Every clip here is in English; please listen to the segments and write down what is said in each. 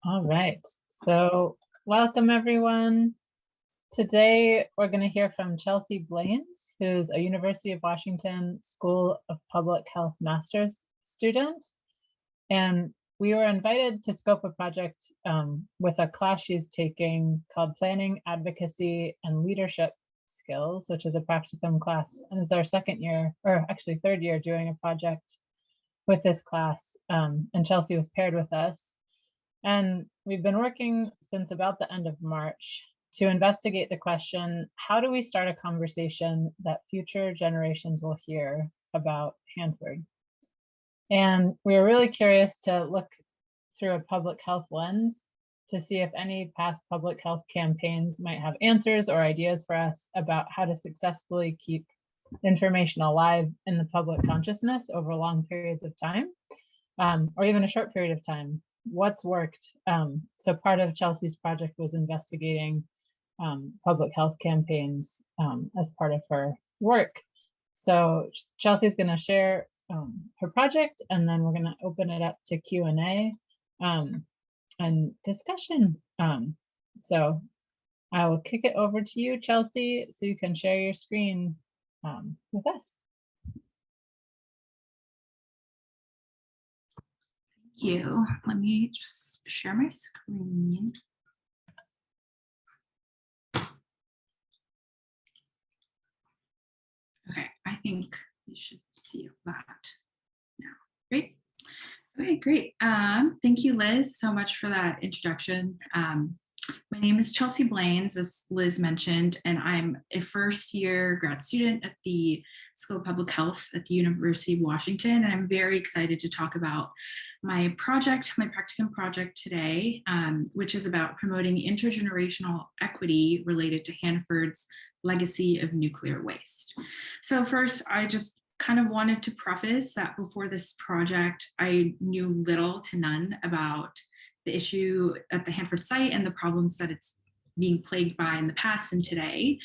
All right, so welcome everyone. Today we're going to hear from Chelsea Blaines, who's a University of Washington School of Public Health master's student. And we were invited to scope a project with a class she's taking called Planning, Advocacy, and Leadership Skills, which is a practicum class. And it's our second year, or actually third year, doing a project with this class. And Chelsea was paired with us. And we've been working since about the end of March to investigate the question, how do we start a conversation that future generations will hear about Hanford? And we were really curious to look through a public health lens to see if any past public health campaigns might have answers or ideas for us about how to successfully keep information alive in the public consciousness over long periods of time, or even a short period of time. What's worked. So part of Chelsea's project was investigating public health campaigns as part of her work. So Chelsea's going to share her project, and then we're going to open it up to Q&A and discussion. So I will kick it over to you, Chelsea, so you can share your screen with us. You. Let me just share my screen. Okay, I think you should see that now. Great. Okay, great. Thank you, Liz, so much for that introduction. My name is Chelsea Blaines, as Liz mentioned, and I'm a first-year grad student at the School of Public Health at the University of Washington, and I'm very excited to talk about my project, my practicum project today, which is about promoting intergenerational equity related to Hanford's legacy of nuclear waste. So first, I just kind of wanted to preface that before this project, I knew little to none about the issue at the Hanford site and the problems that it's being plagued by in the past and today.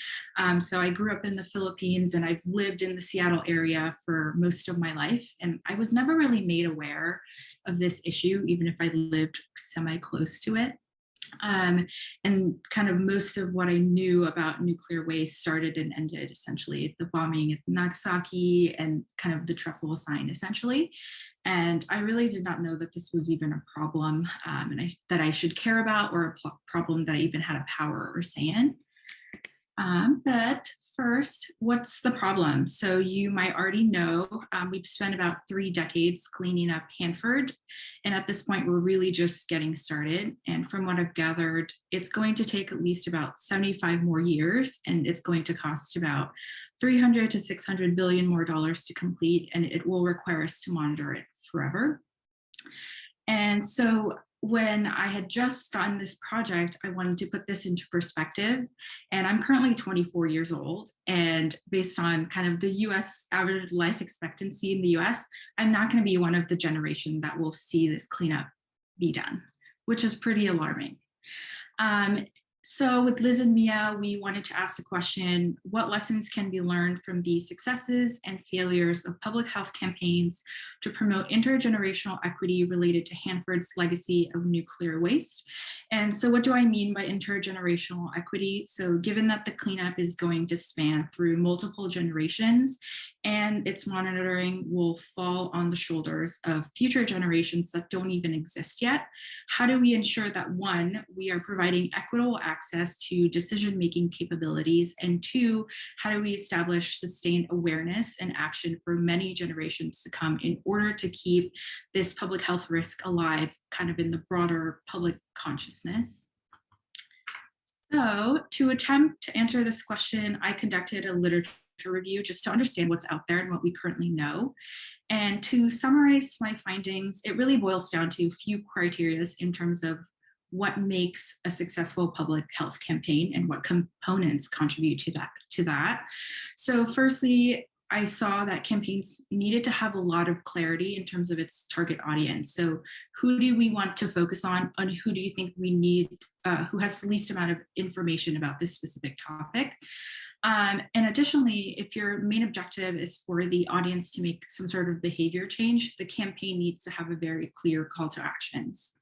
So I grew up in the Philippines and I've lived in the Seattle area for most of my life. And I was never really made aware of this issue, even if I lived semi-close to it. And kind of most of what I knew about nuclear waste started and ended essentially at the bombing at Nagasaki and kind of the truffle sign essentially. And I really did not know that this was even a problem that I should care about, or a problem that I even had a power or say in. But first, what's the problem? So you might already know we've spent about 3 decades cleaning up Hanford. And at this point, we're really just getting started. And from what I've gathered, it's going to take at least about 75 more years, and it's going to cost about 300 to 600 billion more dollars to complete, and it will require us to monitor it forever. And so when I had just gotten this project, I wanted to put this into perspective. And I'm currently 24 years old. And based on kind of the US average life expectancy in the US, I'm not going to be one of the generation that will see this cleanup be done, which is pretty alarming. So with Liz and Mia, we wanted to ask the question, what lessons can be learned from the successes and failures of public health campaigns to promote intergenerational equity related to Hanford's legacy of nuclear waste? And so what do I mean by intergenerational equity? So given that the cleanup is going to span through multiple generations, and its monitoring will fall on the shoulders of future generations that don't even exist yet, how do we ensure that, one, we are providing equitable access to decision-making capabilities, and two, how do we establish sustained awareness and action for many generations to come in order to keep this public health risk alive kind of in the broader public consciousness? So to attempt to answer this question, I conducted a literature review just to understand what's out there and what we currently know. And to summarize my findings, it really boils down to a few criteria in terms of what makes a successful public health campaign and what components contribute to that. So firstly, I saw that campaigns needed to have a lot of clarity in terms of its target audience. So who do we want to focus on and who do you think we need, who has the least amount of information about this specific topic? And additionally, if your main objective is for the audience to make some sort of behavior change, the campaign needs to have a very clear call to actions.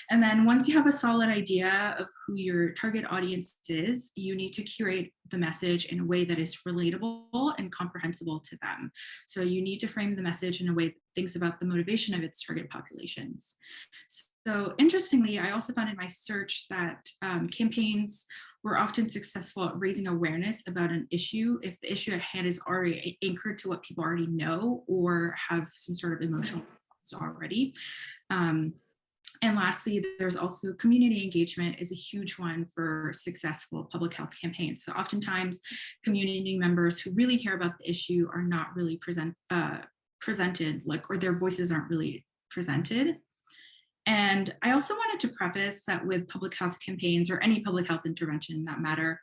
And then once you have a solid idea of who your target audience is, you need to curate the message in a way that is relatable and comprehensible to them. So you need to frame the message in a way that thinks about the motivation of its target populations. So interestingly, I also found in my search that campaigns were often successful at raising awareness about an issue if the issue at hand is already anchored to what people already know or have some sort of emotional response already. And lastly, there's also community engagement is a huge one for successful public health campaigns. So oftentimes community members who really care about the issue are not really presented, or their voices aren't really presented. And I also wanted to preface that with public health campaigns or any public health intervention that matter,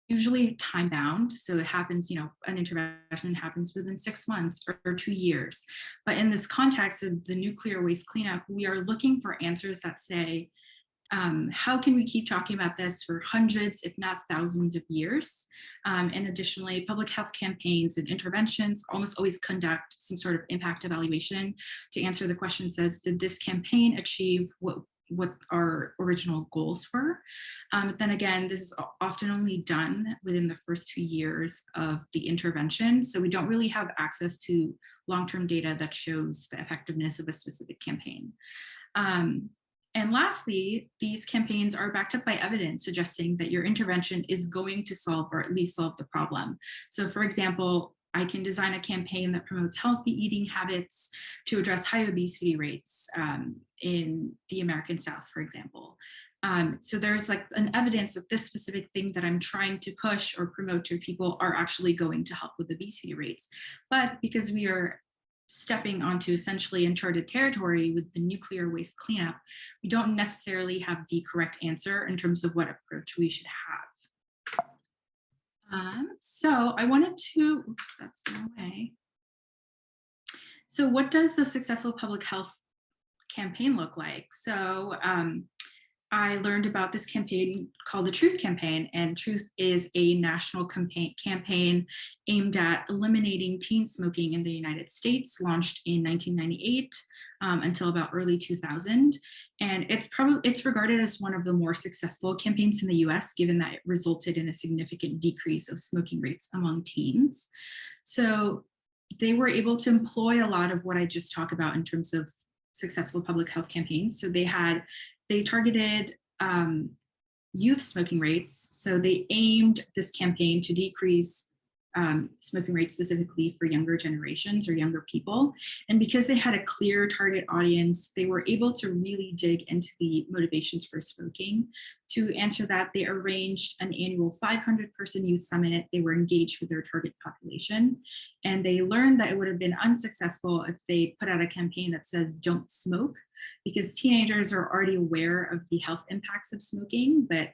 usually time bound. So it happens, an intervention happens within 6 months or 2 years. But in this context of the nuclear waste cleanup, we are looking for answers that say, how can we keep talking about this for hundreds, if not thousands of years? And additionally, public health campaigns and interventions almost always conduct some sort of impact evaluation to answer the question says, did this campaign achieve what our original goals were? But then again, this is often only done within the first 2 years of the intervention. So we don't really have access to long-term data that shows the effectiveness of a specific campaign. And lastly, these campaigns are backed up by evidence suggesting that your intervention is going to solve or at least solve the problem. So for example, I can design a campaign that promotes healthy eating habits to address high obesity rates in the American South, for example. So there's an evidence that this specific thing that I'm trying to push or promote to people are actually going to help with obesity rates. But because we are stepping onto essentially uncharted territory with the nuclear waste cleanup, we don't necessarily have the correct answer in terms of what approach we should have. So I wanted to, oops, that's the way. So what does a successful public health campaign look like? So I learned about this campaign called the Truth Campaign, and Truth is a national campaign aimed at eliminating teen smoking in the United States, launched in 1998 until about early 2000. And it's regarded as one of the more successful campaigns in the US, given that it resulted in a significant decrease of smoking rates among teens. So they were able to employ a lot of what I just talked about in terms of successful public health campaigns. So they targeted youth smoking rates. So they aimed this campaign to decrease smoking rates specifically for younger generations or younger people. And because they had a clear target audience, they were able to really dig into the motivations for smoking. To answer that, they arranged an annual 500-person youth summit. They were engaged with their target population. And they learned that it would have been unsuccessful if they put out a campaign that says, don't smoke, because teenagers are already aware of the health impacts of smoking, but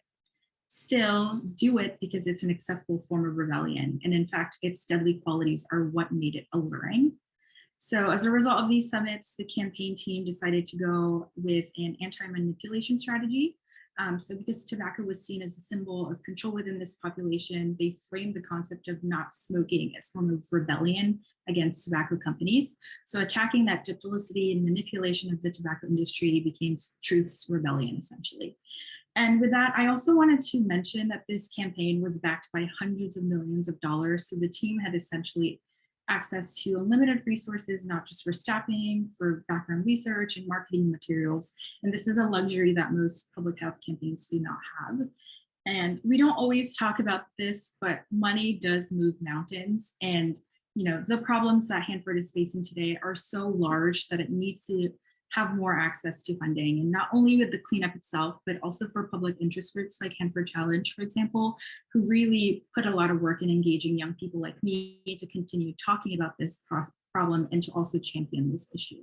still do it because it's an accessible form of rebellion. And in fact, its deadly qualities are what made it alluring. So as a result of these summits, the campaign team decided to go with an anti-manipulation strategy. So because tobacco was seen as a symbol of control within this population, they framed the concept of not smoking as a form of rebellion against tobacco companies. So attacking that duplicity and manipulation of the tobacco industry became Truth's rebellion, essentially. And with that, I also wanted to mention that this campaign was backed by hundreds of millions of dollars. So the team had essentially access to unlimited resources, not just for staffing, for background research and marketing materials. And this is a luxury that most public health campaigns do not have. And we don't always talk about this, but money does move mountains. And the problems that Hanford is facing today are so large that it needs to have more access to funding, and not only with the cleanup itself, but also for public interest groups like Hanford Challenge, for example, who really put a lot of work in engaging young people like me to continue talking about this problem and to also champion this issue.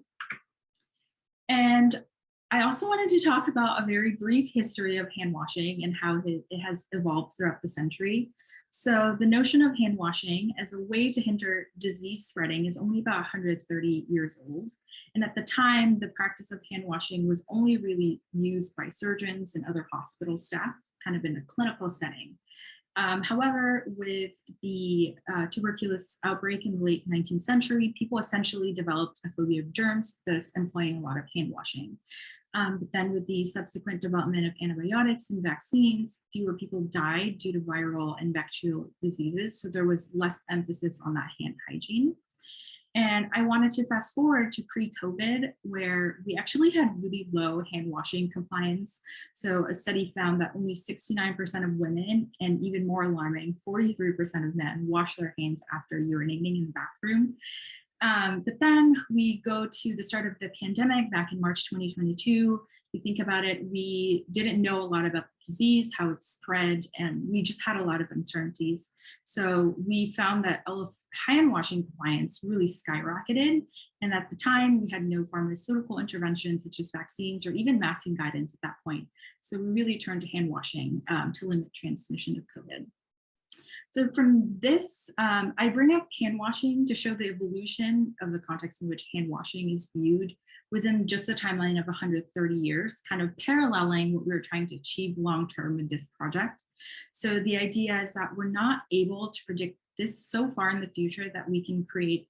And I also wanted to talk about a very brief history of hand washing and how it has evolved throughout the century. So the notion of hand washing as a way to hinder disease spreading is only about 130 years old. And at the time, the practice of hand washing was only really used by surgeons and other hospital staff, kind of in a clinical setting. However, with the tuberculosis outbreak in the late 19th century, people essentially developed a phobia of germs, thus employing a lot of hand washing. But then with the subsequent development of antibiotics and vaccines, fewer people died due to viral and bacterial diseases. So there was less emphasis on that hand hygiene. And I wanted to fast forward to pre-COVID, where we actually had really low hand washing compliance. So a study found that only 69% of women, and even more alarming, 43% of men wash their hands after urinating in the bathroom. But then we go to the start of the pandemic back in March 2022. We think about it, we didn't know a lot about the disease, how it spread, and we just had a lot of uncertainties. So we found that hand washing compliance really skyrocketed. And at the time, we had no pharmaceutical interventions such as vaccines or even masking guidance at that point. So we really turned to hand washing to limit transmission of COVID. So from this, I bring up hand washing to show the evolution of the context in which hand washing is viewed within just a timeline of 130 years, kind of paralleling what we were trying to achieve long-term with this project. So the idea is that we're not able to predict this so far in the future that we can create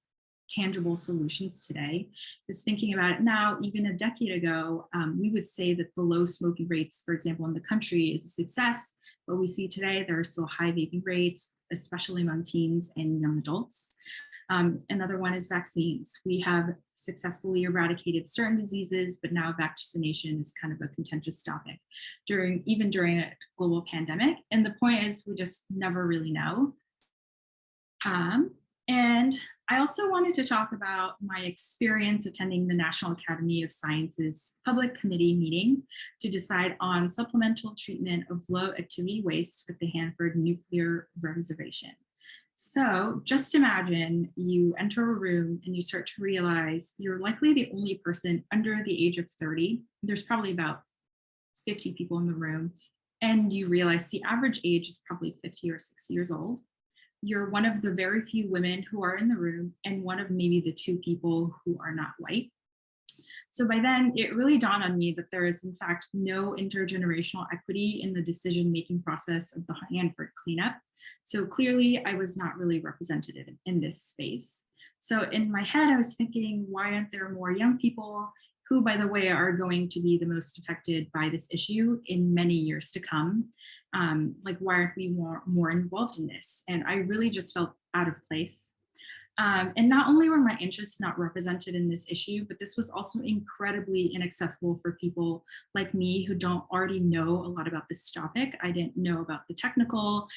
tangible solutions today. Just thinking about it now, even a decade ago, we would say that the low smoking rates, for example, in the country is a success. But we see today there are still high vaping rates, especially among teens and young adults. Another one is vaccines. We have successfully eradicated certain diseases, but now vaccination is kind of a contentious topic even during a global pandemic. And the point is we just never really know. And I also wanted to talk about my experience attending the National Academy of Sciences Public Committee meeting to decide on supplemental treatment of low activity waste at the Hanford Nuclear Reservation. So just imagine you enter a room and you start to realize you're likely the only person under the age of 30. There's probably about 50 people in the room. And you realize the average age is probably 50 or 60 years old. You're one of the very few women who are in the room and one of maybe the 2 people who are not white. So by then, it really dawned on me that there is in fact no intergenerational equity in the decision-making process of the Hanford cleanup. So clearly I was not really represented in this space. So in my head, I was thinking, why aren't there more young people who, by the way, are going to be the most affected by this issue in many years to come? Like, why aren't we more involved in this? And I really just felt out of place. And not only were my interests not represented in this issue, but this was also incredibly inaccessible for people like me who don't already know a lot about this topic. I didn't know about the technical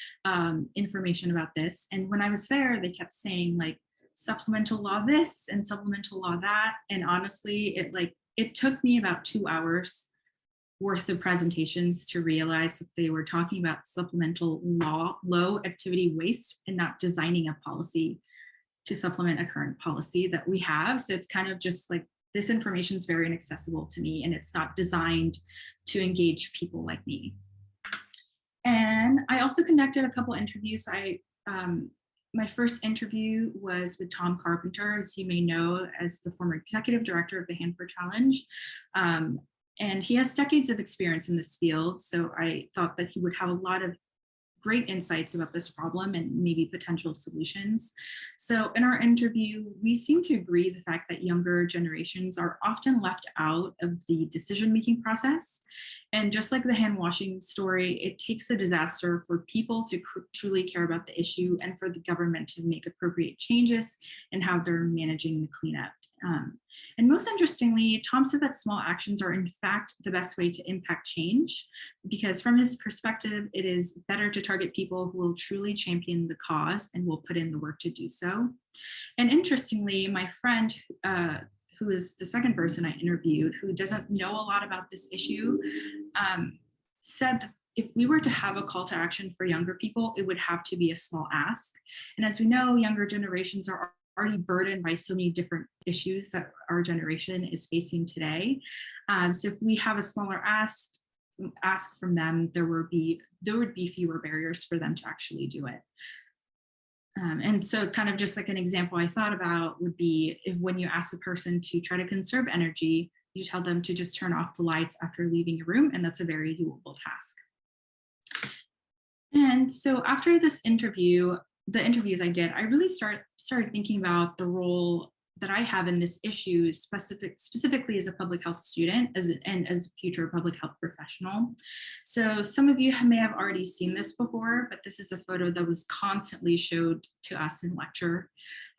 information about this. And when I was there, they kept saying like supplemental law this and supplemental law that. And honestly, it took me about 2 hours worth of presentations to realize that they were talking about supplemental law, low activity waste, and not designing a policy to supplement a current policy that we have. So it's kind of just like, this information is very inaccessible to me and it's not designed to engage people like me. And I also conducted a couple interviews. My first interview was with Tom Carpenter, as you may know, as the former executive director of the Hanford Challenge. And he has decades of experience in this field. So I thought that he would have a lot of great insights about this problem and maybe potential solutions. So in our interview, we seem to agree the fact that younger generations are often left out of the decision-making process. And just like the hand washing story, it takes a disaster for people to truly care about the issue and for the government to make appropriate changes in how they're managing the cleanup. And most interestingly, Tom said that small actions are in fact the best way to impact change, because from his perspective, it is better to target people who will truly champion the cause and will put in the work to do so. And interestingly, my friend, who is the second person I interviewed, who doesn't know a lot about this issue, said that if we were to have a call to action for younger people, it would have to be a small ask. And as we know, younger generations are already burdened by so many different issues that our generation is facing today. So if we have a smaller ask from them, there would be fewer barriers for them to actually do it. And so kind of just like an example I thought about would be if when you ask the person to try to conserve energy, you tell them to just turn off the lights after leaving a room, and that's a very doable task. And so after this interview, the interviews I did, I really started thinking about the role that I have in this issue, specifically as a public health student and as a future public health professional. So some of you may have already seen this before, but this is a photo that was constantly showed to us in lecture.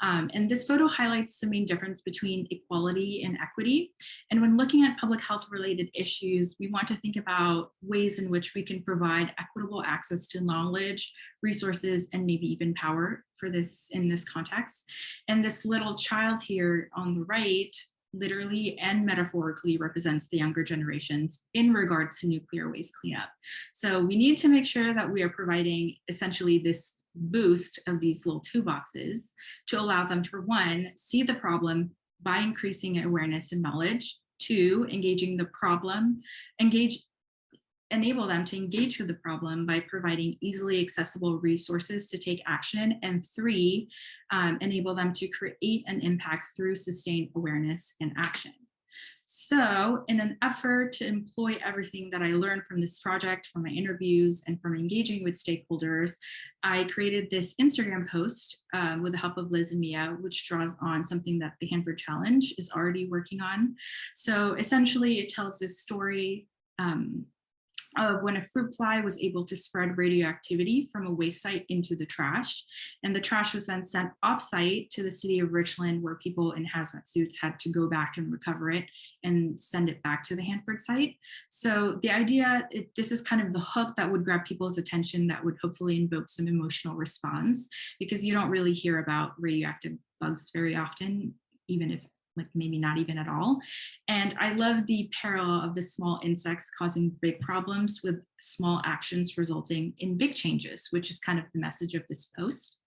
And this photo highlights the main difference between equality and equity. And when looking at public health related issues, we want to think about ways in which we can provide equitable access to knowledge, resources, and maybe even power for this in this context. And this little child here on the right literally and metaphorically represents the younger generations in regards to nuclear waste cleanup. So we need to make sure that we are providing essentially this boost of these little toolboxes to allow them to, one, see the problem by increasing awareness and knowledge, two, engaging the problem, enable them to engage with the problem by providing easily accessible resources to take action, and three, enable them to create an impact through sustained awareness and action. So in an effort to employ everything that I learned from this project, from my interviews, and from engaging with stakeholders, I created this Instagram post with the help of Liz and Mia, which draws on something that the Hanford Challenge is already working on. So essentially it tells this story of when a fruit fly was able to spread radioactivity from a waste site into the trash. And the trash was then sent off-site to the city of Richland, where people in hazmat suits had to go back and recover it and send it back to the Hanford site. So the idea, this is kind of the hook that would grab people's attention, that would hopefully invoke some emotional response, because you don't really hear about radioactive bugs very often, even if like maybe not even at all. And I love the parallel of the small insects causing big problems with small actions resulting in big changes, which is kind of the message of this post.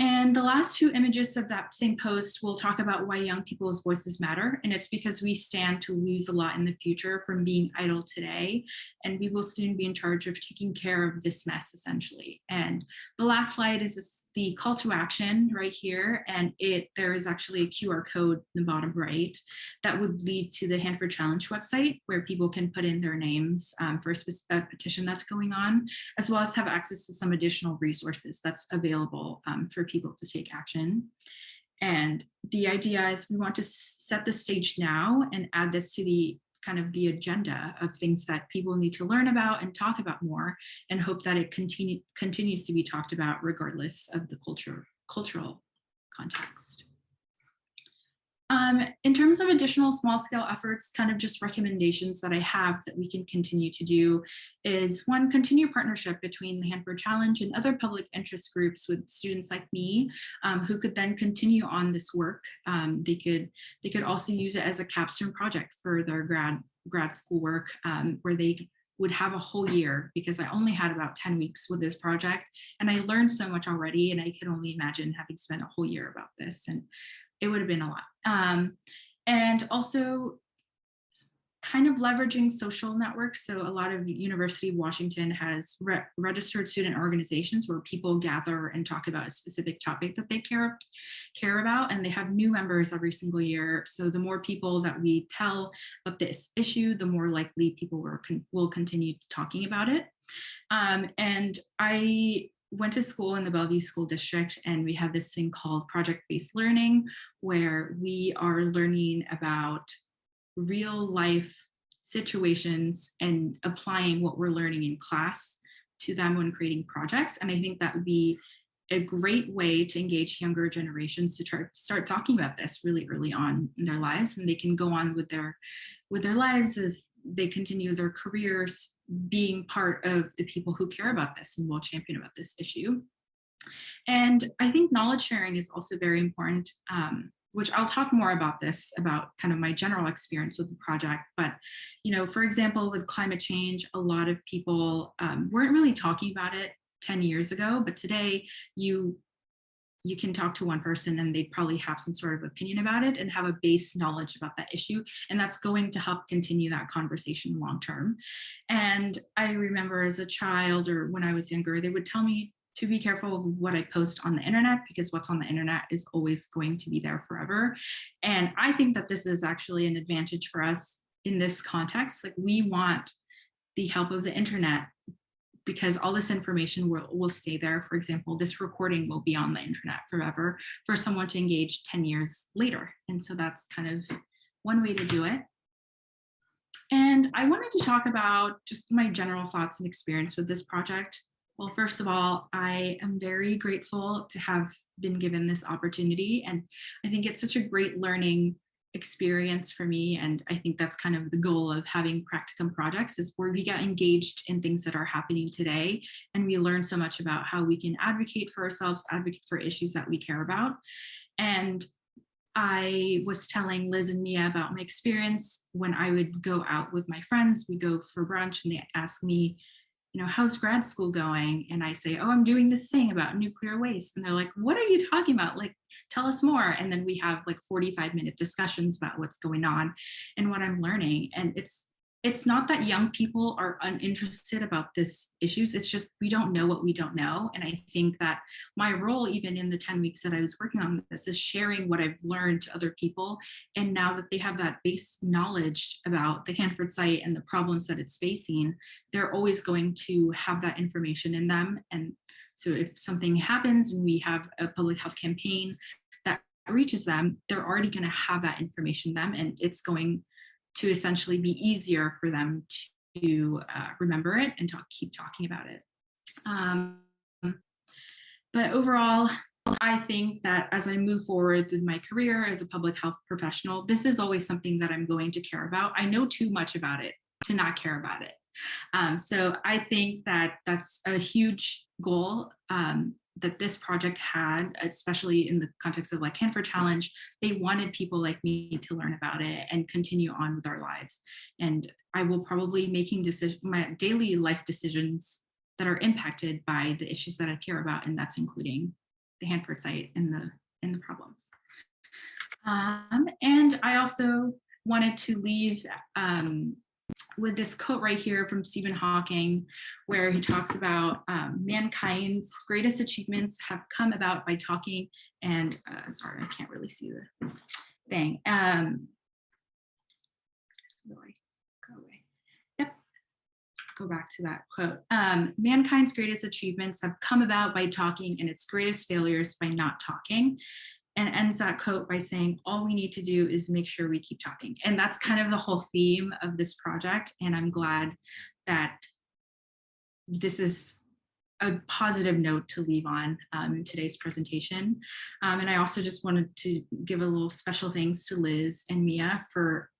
And the last two images of that same post will talk about why young people's voices matter. And it's because we stand to lose a lot in the future from being idle today. And we will soon be in charge of taking care of this mess, essentially. And the last slide is the call to action right here. And there is actually a QR code in the bottom right that would lead to the Hanford Challenge website, where people can put in their names for a petition that's going on, as well as have access to some additional resources that's available for people to take action. And the idea is we want to set the stage now and add this to the kind of the agenda of things that people need to learn about and talk about more, and hope that it continues to be talked about regardless of the cultural context. In terms of additional small scale efforts, kind of just recommendations that I have that we can continue to do is, one, continue partnership between the Hanford Challenge and other public interest groups with students like me, who could then continue on this work. They could also use it as a capstone project for their grad school work, where they would have a whole year, because I only had about 10 weeks with this project and I learned so much already, and I could only imagine having spent a whole year about this, and it would have been a lot. And also kind of leveraging social networks. So a lot of University of Washington has registered student organizations where people gather and talk about a specific topic that they care about, and they have new members every single year. So the more people that we tell about this issue, the more likely people will continue talking about it. And I went to school in the Bellevue School District, and we have this thing called project-based learning, where we are learning about real life situations and applying what we're learning in class to them when creating projects. And I think that would be a great way to engage younger generations to start talking about this really early on in their lives, and they can go on with their lives as they continue their careers, being part of the people who care about this and will champion about this issue. And I think knowledge sharing is also very important, which I'll talk more about this, about kind of my general experience with the project. But, you know, for example, with climate change, a lot of people weren't really talking about it 10 years ago, but today you can talk to one person and they'd probably have some sort of opinion about it and have a base knowledge about that issue. And that's going to help continue that conversation long term. And I remember as a child, or when I was younger, they would tell me to be careful of what I post on the internet, because what's on the internet is always going to be there forever. And I think that this is actually an advantage for us in this context. Like, we want the help of the internet because all this information will stay there. For example, this recording will be on the internet forever for someone to engage 10 years later. And so that's kind of one way to do it. And I wanted to talk about just my general thoughts and experience with this project. Well, first of all, I am very grateful to have been given this opportunity. And I think it's such a great learning experience for me. And I think that's kind of the goal of having practicum projects, is where we get engaged in things that are happening today. And we learn so much about how we can advocate for ourselves, advocate for issues that we care about. And I was telling Liz and Mia about my experience when I would go out with my friends. We go for brunch and they ask me, you know, how's grad school going? And I say, oh, I'm doing this thing about nuclear waste. And they're like, what are you talking about? Like, tell us more. And then we have like 45-minute discussions about what's going on and what I'm learning. And it's not that young people are uninterested about this issues. It's just we don't know what we don't know. And I think that my role, even in the 10 weeks that I was working on this, is sharing what I've learned to other people. And now that they have that base knowledge about the Hanford site and the problems that it's facing, they're always going to have that information in them. And so if something happens and we have a public health campaign that reaches them, they're already going to have that information in them, and it's going to essentially be easier for them to remember it and keep talking about it. But overall, I think that as I move forward with my career as a public health professional, this is always something that I'm going to care about. I know too much about it to not care about it. So I think that that's a huge goal that this project had, especially in the context of like Hanford Challenge. They wanted people like me to learn about it and continue on with our lives. And I will probably making my daily life decisions that are impacted by the issues that I care about, and that's including the Hanford site and the problems. And I also wanted to leave with this quote right here from Stephen Hawking, where he talks about mankind's greatest achievements have come about by talking. And sorry, I can't really see the thing. Yep, go back to that quote. Mankind's greatest achievements have come about by talking, and its greatest failures by not talking. And ends that quote by saying, all we need to do is make sure we keep talking. And that's kind of the whole theme of this project. And I'm glad that this is a positive note to leave on in today's presentation. And I also just wanted to give a little special thanks to Liz and Mia for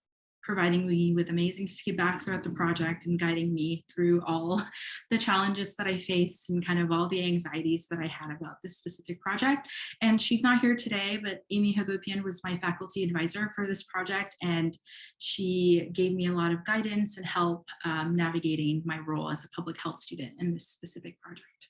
providing me with amazing feedback throughout the project and guiding me through all the challenges that I faced and kind of all the anxieties that I had about this specific project. And she's not here today, but Amy Hagopian was my faculty advisor for this project, and she gave me a lot of guidance and help navigating my role as a public health student in this specific project.